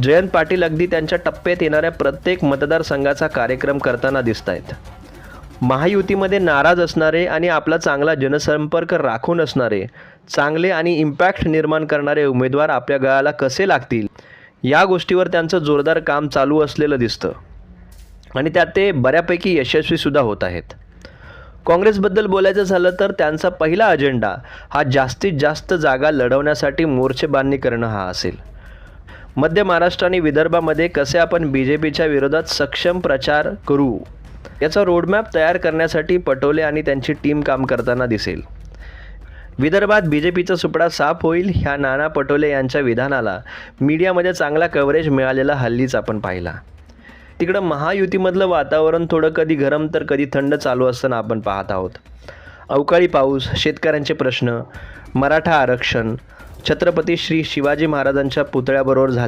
जयंत पाटील अगदी त्यांच्या टप्प्यात येणाऱ्या प्रत्येक मतदारसंघाचा कार्यक्रम करताना दिसत आहेत. महायुतीमध्ये नाराज असणारे आणि आपला चांगला जनसंपर्क राखून असणारे, चांगले आणि इम्पॅक्ट निर्माण करणारे उमेदवार आपल्या गळाला कसे लागतील या गोष्टीवर त्यांचं जोरदार काम चालू असलेलं दिसतं आणि त्यात ते बऱ्यापैकी यशस्वीसुद्धा होत आहेत. काँग्रेसबद्दल बोलायचं झालं तर त्यांचा पहिला अजेंडा हा जास्तीत जास्त जागा लढवण्यासाठी मोर्चेबांधणी करणं हा असेल. मध्य महाराष्ट्र आणि विदर्भामध्ये कसे आपण BJPच्या विरोधात सक्षम प्रचार करू याचा रोडमॅप तयार करण्यासाठी पटोले आणि त्यांची टीम काम करताना दिसेल. विदर्भात BJPचा सुपडा साफ होईल ह्या नाना पटोले यांच्या विधानाला मीडियामध्ये चांगला कव्हरेज मिळालेला हल्लीच आपण पाहिला. तिकडं महायुतीमधलं वातावरण थोडं कधी गरम तर कधी थंड चालू असताना आपण पाहत आहोत. अवकाळी पाऊस, शेतकऱ्यांचे प्रश्न, मराठा आरक्षण, छत्रपती श्री शिवाजी महाराजांच्या पुतळ्याबरोबर झाले